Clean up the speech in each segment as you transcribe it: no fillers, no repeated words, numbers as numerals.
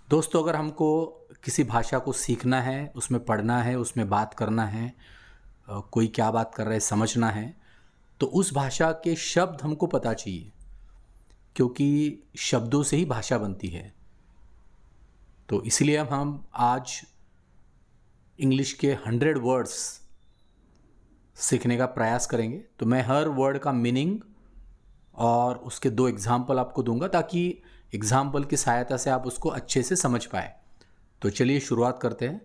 दोस्तों, अगर हमको किसी भाषा को सीखना है, उसमें पढ़ना है, उसमें बात करना है, कोई क्या बात कर रहा है समझना है, तो उस भाषा के शब्द हमको पता चाहिए, क्योंकि शब्दों से ही भाषा बनती है। तो इसलिए हम आज इंग्लिश के 100 वर्ड्स सीखने का प्रयास करेंगे। तो मैं हर वर्ड का मीनिंग और उसके 2 एग्जाम्पल आपको दूंगा, ताकि एग्जाम्पल की सहायता से आप उसको अच्छे से समझ पाए। तो चलिए शुरुआत करते हैं।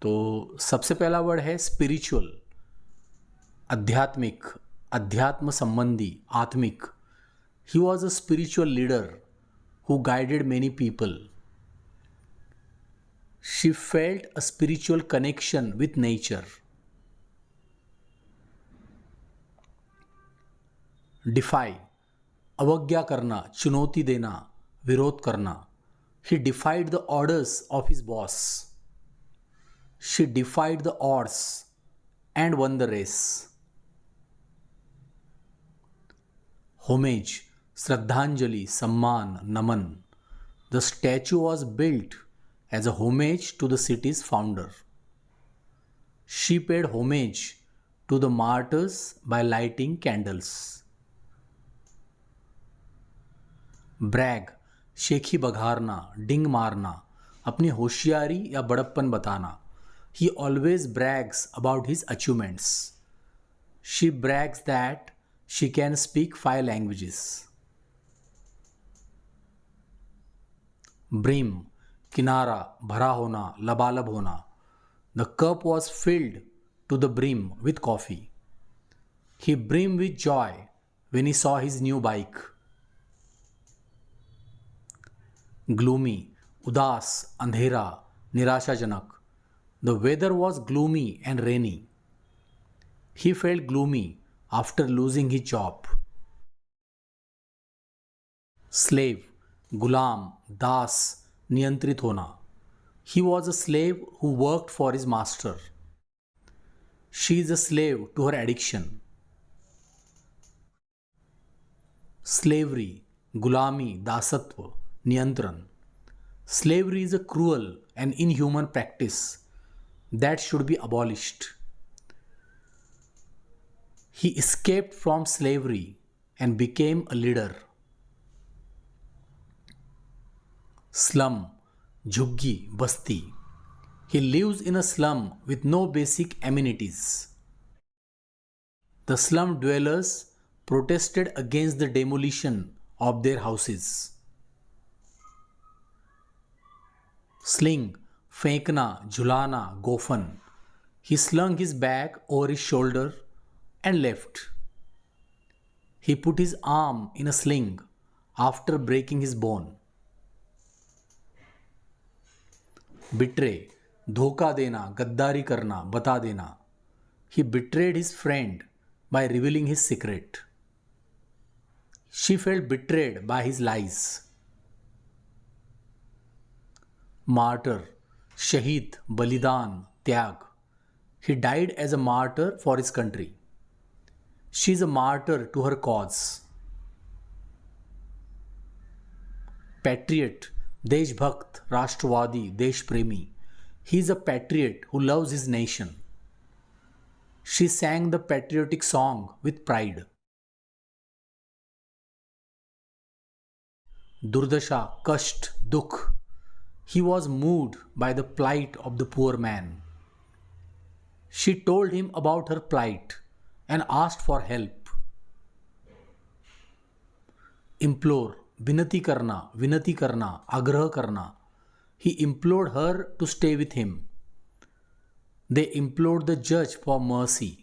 तो सबसे पहला वर्ड है स्पिरिचुअल, आध्यात्मिक, अध्यात्म संबंधी, आत्मिक। He was a spiritual leader who guided many people. She felt a spiritual connection with nature. Defy, अवज्ञा करना, चुनौती देना, विरोध करना। He defied the orders of his boss. She defied the odds and won the race. Homage, श्रद्धांजलि, सम्मान, नमन. The statue was built as a homage to the city's founder. She paid homage to the martyrs by lighting candles. Brag, शेखी बघारना, डिंग मारना, अपनी होशियारी या बड़प्पन बताना. He always brags about his achievements. She brags that she can speak 5 languages. Brim, किनारा, भरा होना, लबालब होना. The cup was filled to the brim with coffee. He brimmed with joy when he saw his new bike. Gloomy, उदास, अंधेरा, निराशाजनक. The weather was gloomy and rainy. He felt gloomy after losing his job. Slave, गुलाम, दास, नियंत्रित होना. He was a slave who worked for his master. She is a slave to her addiction. Slavery, गुलामी, दासत्व, नियंत्रण. Slavery is a cruel and inhuman practice that should be abolished. He escaped from slavery and became a leader. Slum, झुग्गी, बस्ती. He lives in a slum with no basic amenities. The slum dwellers protested against the demolition of their houses. Sling, फेंकना, झुलाना, गोफन. He slung his bag over his shoulder and left. He put his arm in a sling after breaking his bone. Betray, धोखा देना, गद्दारी करना, बता देना. He betrayed his friend by revealing his secret. She felt betrayed by his lies. Martyr, शहीद, बलिदान, त्याग. He died as a martyr for his country. She is a martyr to her cause. Patriot, देशभक्त, राष्ट्रवादी, देश प्रेमी. He is a patriot who loves his nation. She sang the patriotic song with pride. दुर्दशा, कष्ट, दुख. He was moved by the plight of the poor man. She told him about her plight and asked for help. Implore, विनती करना, आग्रह करना. He implored her to stay with him. They implored the judge for mercy.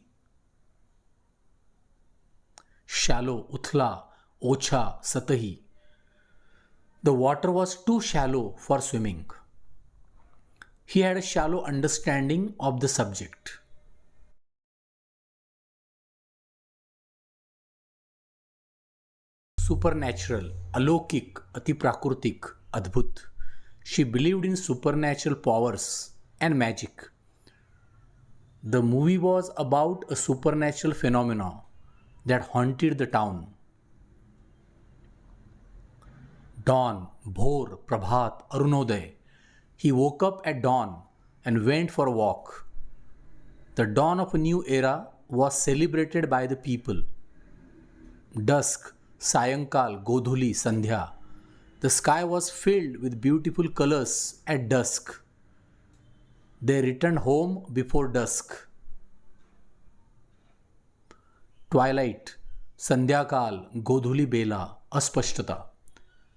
Shallow, उथला, ओछा, सतही. The water was too shallow for swimming. He had a shallow understanding of the subject. Supernatural, अलौकिक, अति प्राकृतिक, अद्भुत. She believed in supernatural powers and magic. The movie was about a supernatural phenomenon that haunted the town. Dawn, Bhor, Prabhat, Arunoday. He woke up at dawn and went for a walk. The dawn of a new era was celebrated by the people. Dusk, Sayankal, Godhuli, Sandhya. The sky was filled with beautiful colors at dusk. They returned home before dusk. Twilight, Sandhyakal, Godhuli Bela, Aspashtata.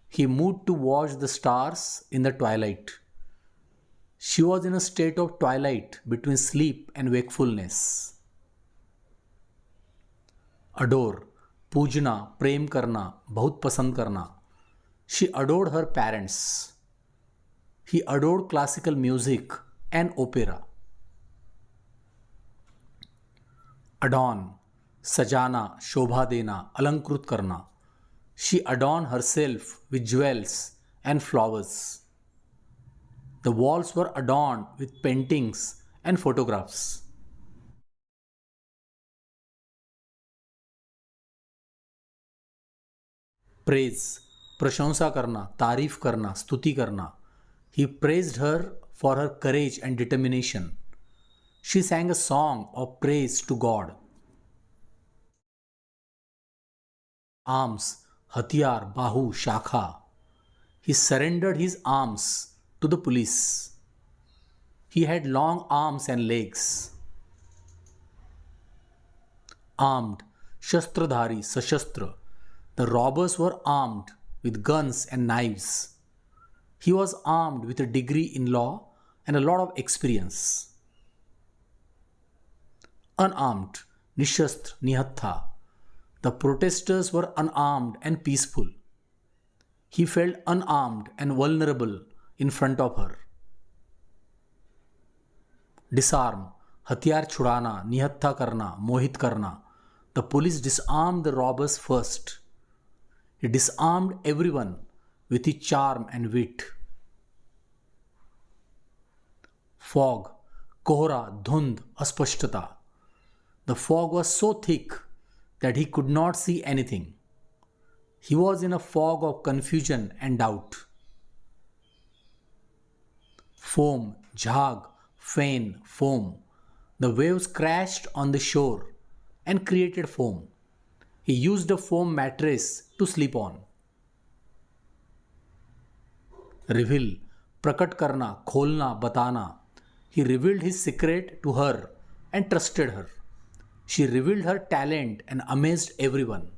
He moved to watch the stars in the twilight. She was in a state of twilight between sleep and wakefulness. Adore, पूजना, प्रेम करना, बहुत पसंद करना. She adored her parents. He adored classical music and opera. Adorn, सजाना, शोभा देना, अलंकृत करना. She adorned herself with jewels and flowers. The walls were adorned with paintings and photographs. Praise, प्रशंसा करना, तारीफ करना, स्तुति करना. He praised her for her courage and determination. She sang a song of praise to God. Arms, हथियार, बाहु, शाखा. He surrendered his arms to the police. He had long arms and legs. Armed, शस्त्रधारी, सशस्त्र. The robbers were armed with guns and knives. He was armed with a degree in law and a lot of experience. Unarmed, nishastra, nihatha. The protesters were unarmed and peaceful. He felt unarmed and vulnerable in front of her. Disarm, हथियार छुड़ाना, निहत्था करना, मोहित करना. The police disarmed the robbers first. He disarmed everyone with his charm and wit. Fog, कोहरा, धुंध, अस्पष्टता. The fog was so thick that he could not see anything. He was in a fog of confusion and doubt. Foam, jhag, fain, foam. The waves crashed on the shore and created foam. He used a foam mattress to sleep on. Reveal, प्रकट करना, खोलना, बताना. He revealed his secret to her and trusted her. She revealed her talent and amazed everyone.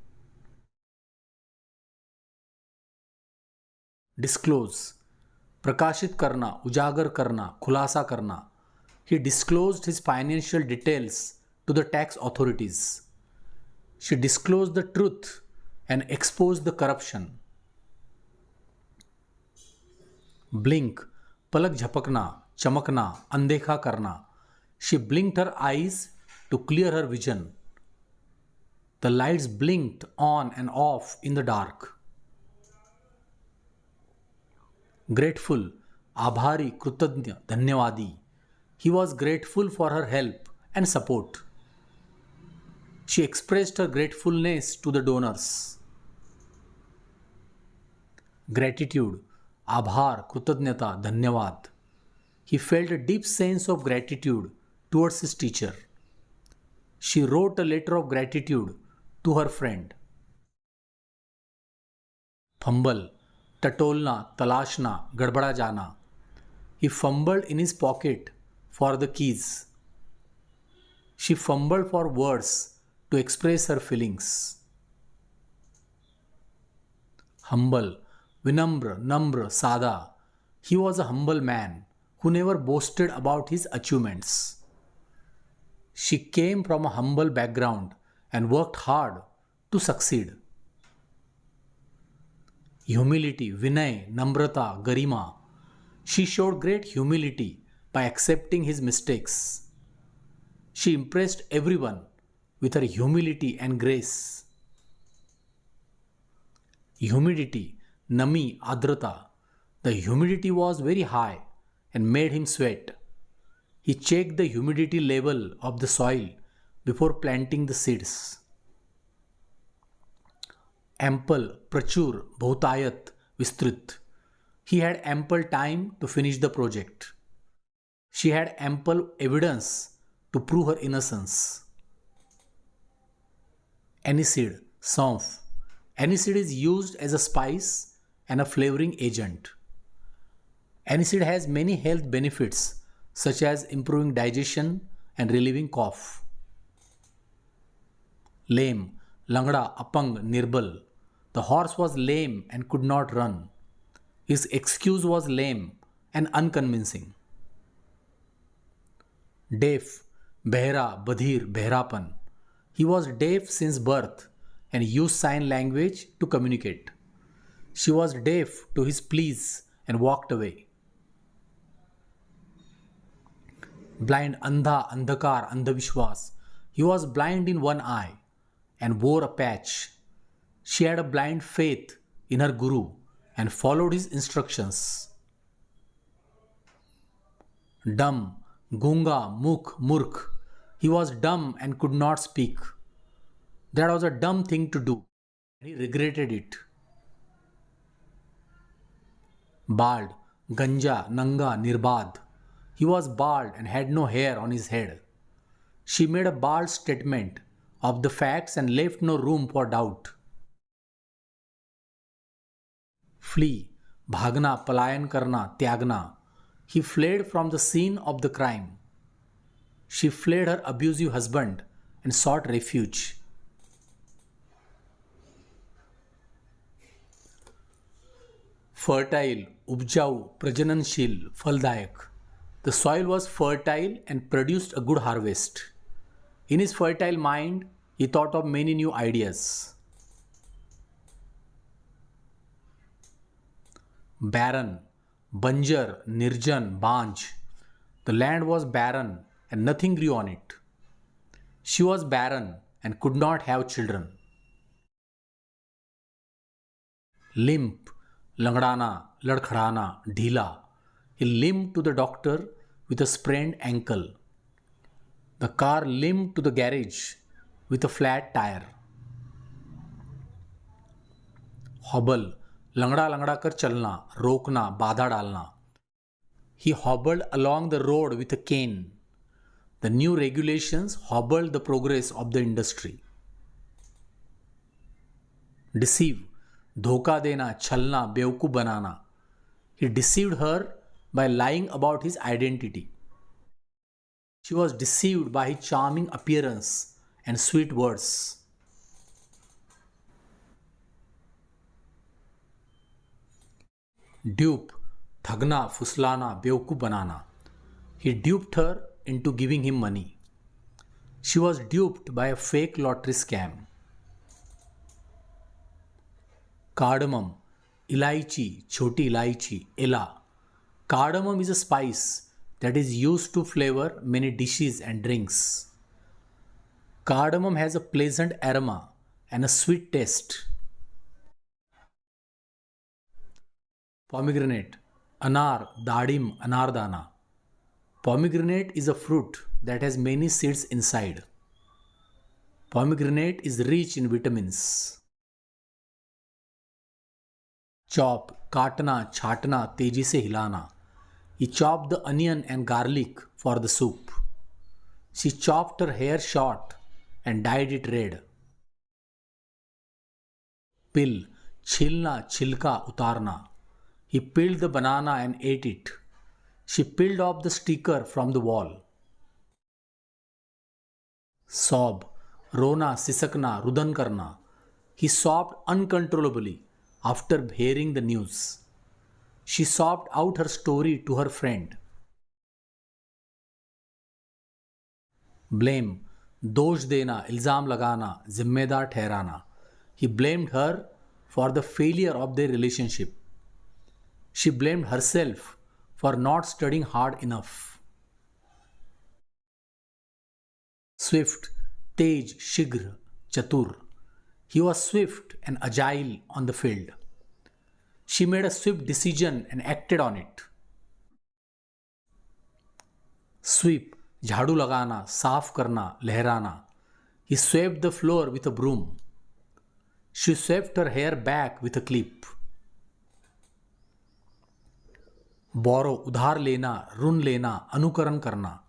Disclose, प्रकाशित करना, उजागर करना, खुलासा करना. He disclosed his financial details to the tax authorities. She disclosed the truth and exposed the corruption. Blink, पलक झपकना, चमकना, अनदेखा करना. She blinked her eyes to clear her vision. The lights blinked on and off in the dark. Grateful, आभारी, कृतज्ञ, धन्यवादी. He was grateful for her help and support. She expressed her gratefulness to the donors. Gratitude, आभार, कृतज्ञता, धन्यवाद. He felt a deep sense of gratitude towards his teacher. She wrote a letter of gratitude to her friend. Fumble, टटोलना, तलाशना, गड़बड़ा जाना. He fumbled in his pocket for the keys. She fumbled for words to express her feelings. Humble, vinamra, namra, sada. He was a humble man who never boasted about his achievements. She came from a humble background and worked hard to succeed. Humility, vinay, namrata, garima. She showed great humility by accepting his mistakes. She impressed everyone with her humility and grace. Humidity, nami, adrata. The humidity was very high and made him sweat. He checked the humidity level of the soil before planting the seeds. Ample, prachur, bahutayat, विस्तृत. He had ample time to finish the project. She had ample evidence to prove her innocence. Aniseed, सौंफ. Aniseed is used as a spice and a flavoring agent. Aniseed has many health benefits such as improving digestion and relieving cough. Lame, langda, apang, nirbal. The horse was lame and could not run. His excuse was lame and unconvincing. Deaf, behra, badhir, behrapan. He was deaf since birth and used sign language to communicate. She was deaf to his pleas and walked away. Blind, andha, andhakar, andhavishwas. He was blind in one eye and wore a patch. She had a blind faith in her guru and followed his instructions. Dumb, gunga, mukh, murkh. He was dumb and could not speak. That was a dumb thing to do. He regretted it. Bald, ganja, nanga, nirbad. He was bald and had no hair on his head. She made a bald statement of the facts and left no room for doubt. Flee, bhagna, palayan karna, tyagna. He fled from the scene of the crime. She fled her abusive husband and sought refuge. Fertile, उपजाऊ, प्रजननशील, फलदायक. The soil was fertile and produced a good harvest. In his fertile mind, he thought of many new ideas. Barren, banjar, nirjan, banj. The land was barren and nothing grew on it. She was barren and could not have children. Limp, langdana, ladkhadana, dhila. He limped to the doctor with a sprained ankle. The car limped to the garage with a flat tire. Hobble, लंगड़ा लंगड़ा कर चलना, रोकना, बाधा डालना. He hobbled along the road with a cane. The new regulations hobbled the progress of the industry. Deceive, धोखा देना, छलना, बेवकूफ बनाना. He deceived her by lying about his identity. She was deceived by his charming appearance and sweet words. Dupe, ठगना, फुसलाना, बेवकूफ बनाना. He duped her into giving him money. She was duped by a fake lottery scam. Cardamom, इलायची, छोटी इलायची, एला. Cardamom is a spice that is used to flavor many dishes and drinks. Cardamom has a pleasant aroma and a sweet taste. Pomegranate, anar, dadim, anardana. Pomegranate is a fruit that has many seeds inside. Pomegranate is rich in vitamins. Chop, काटना, छाटना, तेजी से हिलाना. He chopped the onion and garlic for the soup. She chopped her hair short and dyed it red. Pill, छिलना, छिलका, उतारना. He peeled the banana and ate it. She peeled off the sticker from the wall. Sob, रोना, सिसकना, रुदन करना. He sobbed uncontrollably after hearing the news. She sobbed out her story to her friend. Blame, दोष देना, इल्जाम लगाना, जिम्मेदार ठहराना. He blamed her for the failure of their relationship. She blamed herself for not studying hard enough. Swift, tej, shigr, chatur. He was swift and agile on the field. She made a swift decision and acted on it. Sweep, झाड़ू लगाना, साफ करना, लहराना. He swept the floor with a broom. She swept her hair back with a clip. borrow उधार लेना, ऋण लेना, अनुकरण करना.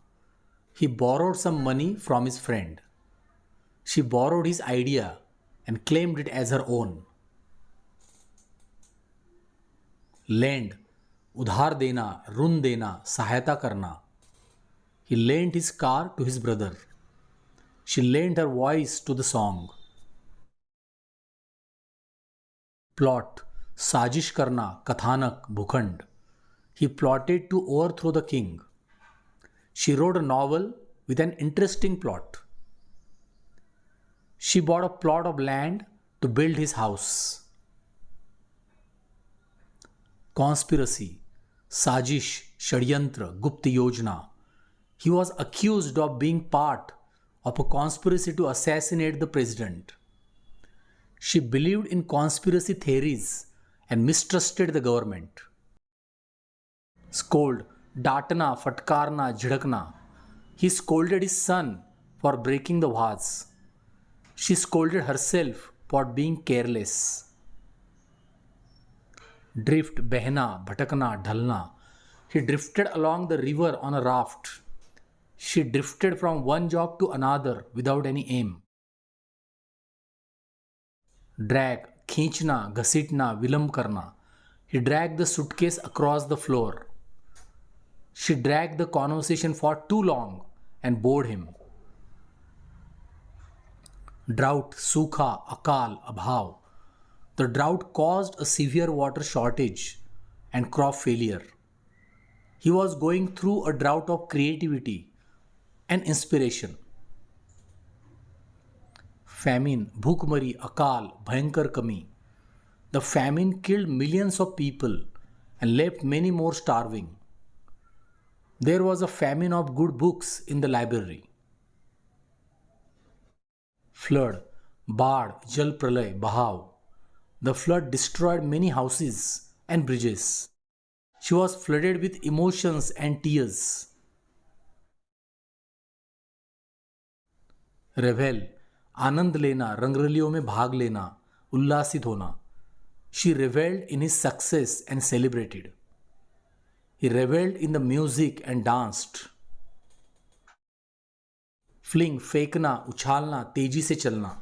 He borrowed some money from his friend. She borrowed his idea and claimed it as her own. Lend उधार देना, ऋण देना, सहायता करना. He lent his car to his brother. She lent her voice to the song. Plot साजिश करना, कथानक, भूखंड. He plotted to overthrow the king. She wrote a novel with an interesting plot. She bought a plot of land to build his house. Conspiracy साजिश, षड्यंत्र, गुप्त योजना. He was accused of being part of a conspiracy to assassinate the president. She believed in conspiracy theories and mistrusted the government. Scold डांटना, फटकारना, झिड़कना. He scolded his son for breaking the vase. She scolded herself for being careless. Drift बहना, भटकना, ढलना. He drifted along the river on a raft. She drifted from one job to another without any aim. Drag खींचना, घसीटना, विलंब करना. He dragged the suitcase across the floor. She dragged the conversation for too long and bored him. Drought सूखा, अकाल, अभाव. The drought caused a severe water shortage and crop failure. He was going through a drought of creativity and inspiration. Famine भूखमरी, अकाल, भयंकर कमी. The famine killed millions of people and left many more starving. There was a famine of good books in the library. Flood बाढ़, जल प्रलय, बहाव. The flood destroyed many houses and bridges. She was flooded with emotions and tears. Revel आनंद लेना, रंगरलियों में भाग लेना, उल्लासित होना. She reveled in his success and celebrated. He reveled in the music and danced. Fling फेंकना, उछालना, तेजी से चलना.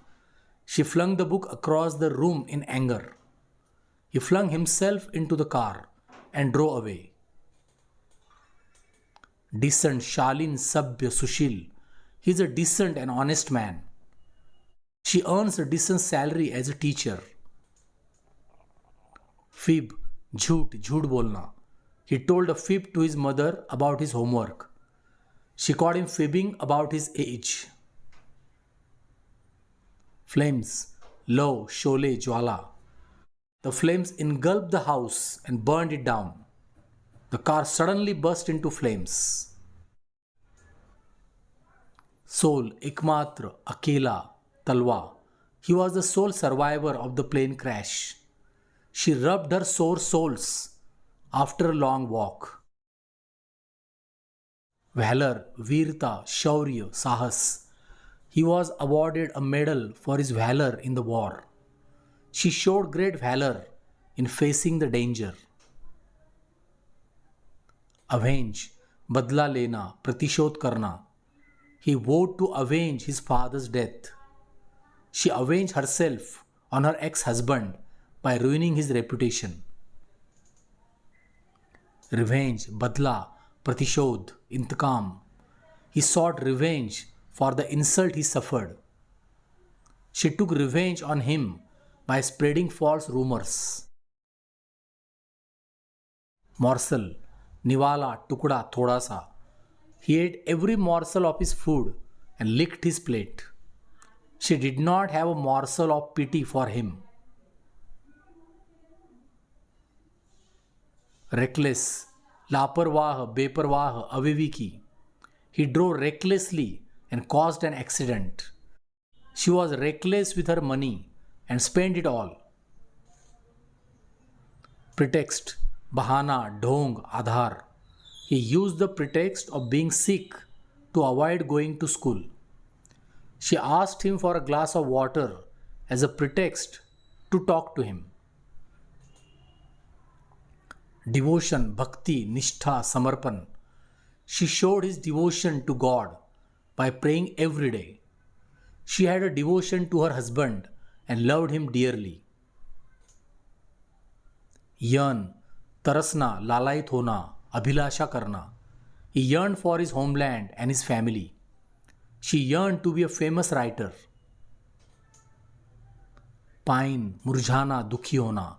She flung the book across the room in anger. He flung himself into the car and drove away. Decent, शालीन, सभ्य, सुशील. He is a decent and honest man. She earns a decent salary as a teacher. Fib झूठ, झूठ बोलना. He told a fib to his mother about his homework. She caught him fibbing about his age. Flames low, Sholay, Jwala. The flames engulfed the house and burned it down. The car suddenly burst into flames. Soul एकमात्र, अकेला, तलवा. He was the sole survivor of the plane crash. She rubbed her sore soles after a long walk. Valor, वीरता, शौर्य, साहस. He was awarded a medal for his valor in the war. She showed great valor in facing the danger. Avenge, बदला लेना, प्रतिशोध करना. He vowed to avenge his father's death. She avenged herself on her ex-husband by ruining his reputation. Revenge, बदला, प्रतिशोध, इंतकाम. He sought revenge for the insult he suffered. She took revenge on him by spreading false rumors. Morsel, निवाला, टुकड़ा, थोड़ा सा. He ate every morsel of his food and licked his plate. She did not have a morsel of pity for him. Reckless, लापरवाह, बेपरवाह, अविवेकी. He drove recklessly and caused an accident. She was reckless with her money and spent it all. Pretext, बहाना, ढोंग, आधार. He used the pretext of being sick to avoid going to school. She asked him for a glass of water as a pretext to talk to him. Devotion भक्ति निष्ठा समर्पण. She showed his devotion to God by praying every day. She had a devotion to her husband and loved him dearly. Yearn तरसना लालायित होना अभिलाषा करना. He yearned for his homeland and his family. She yearned to be a famous writer. Pine मुरझाना दुखी होना.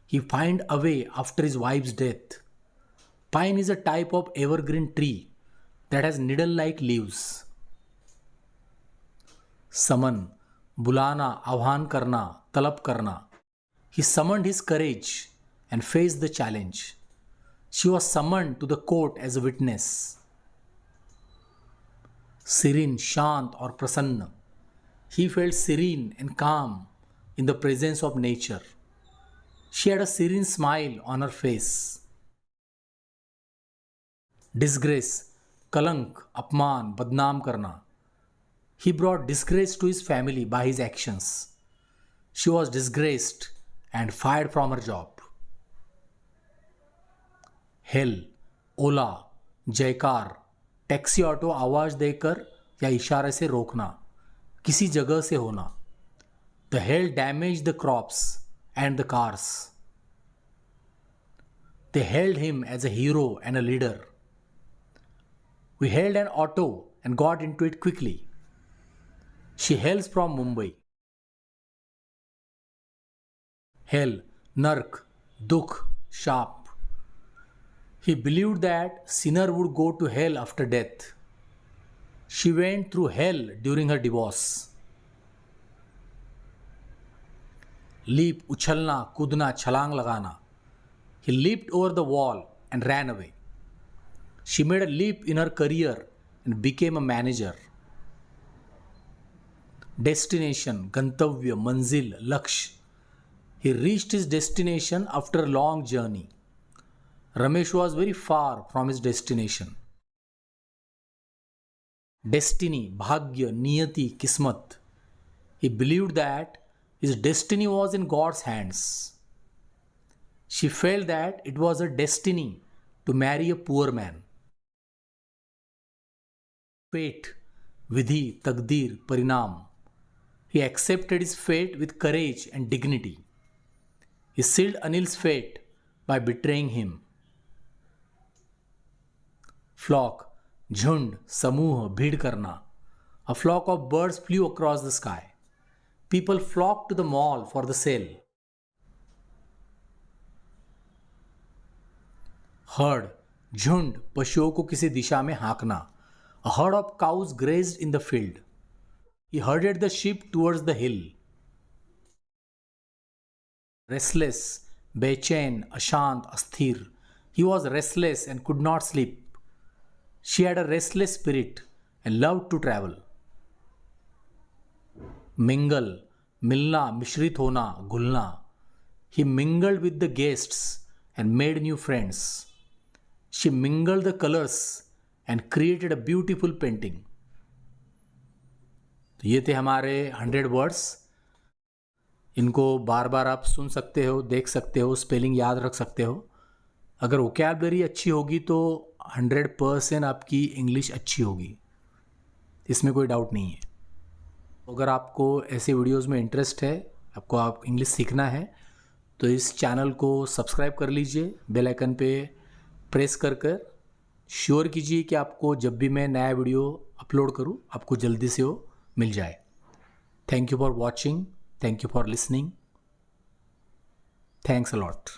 He pined away after his wife's death. Pine is a type of evergreen tree that has needle-like leaves. Summon बुलाना आह्वान करना तलब करना. He summoned his courage and faced the challenge. She was summoned to the court as a witness. Serene शांत और प्रसन्न. He felt serene and calm in the presence of nature. She had a serene smile on her face. Disgrace कलंक अपमान बदनाम करना. He brought disgrace to his family by his actions. She was disgraced and fired from her job. Hell ओला जयकार taxi auto आवाज देकर या इशारे से रोकना किसी जगह से होना. The hail damaged the crops and the cars. They hailed him as a hero and a leader. We hailed an auto and got into it quickly. She hails from Mumbai. Hell, nark, dukh, sharp. He believed that sinner would go to hell after death. She went through hell during her divorce. Leap, उछलना, कूदना, छलांग लगाना. He leaped over the wall and ran away. She made a leap in her career and became a manager. Destination, गंतव्य, मंजिल, लक्ष्य. He reached his destination after a long journey. Ramesh was very far from his destination. Destiny, भाग्य, नियति, किस्मत. He believed that his destiny was in God's hands. She felt that it was her destiny to marry a poor man. Fate, विधि, तकदीर, परिणाम. He accepted his fate with courage and dignity. He sealed Anil's fate by betraying him. Flock, झुंड, समूह, भीड़ करना. A flock of birds flew across the sky. People flocked to the mall for the sale. Herd, झुंड, पशुओं को किसी दिशा में हाँकना. A herd of cows grazed in the field. He herded the sheep towards the hill. Restless, बेचैन, अशांत, अस्थिर. He was restless and could not sleep. She had a restless spirit and loved to travel. Mingle, मिलना, मिश्रित होना, घुलना. He mingled with the guests and made new friends. She mingled the colors and created a beautiful painting. तो ये थे हमारे 100 words. इनको बार बार आप सुन सकते हो, देख सकते हो, स्पेलिंग याद रख सकते हो. अगर वोकैबुलरी अच्छी होगी तो 100% आपकी इंग्लिश अच्छी होगी, इसमें कोई डाउट नहीं है. अगर आपको ऐसे वीडियोस में इंटरेस्ट है, आपको आप इंग्लिश सीखना है, तो इस चैनल को सब्सक्राइब कर लीजिए. बेल आइकन पे प्रेस कर श्योर कीजिए कि आपको जब भी मैं नया वीडियो अपलोड करूं आपको जल्दी से वो मिल जाए. Thank you for watching. Thank you for listening. Thanks a lot.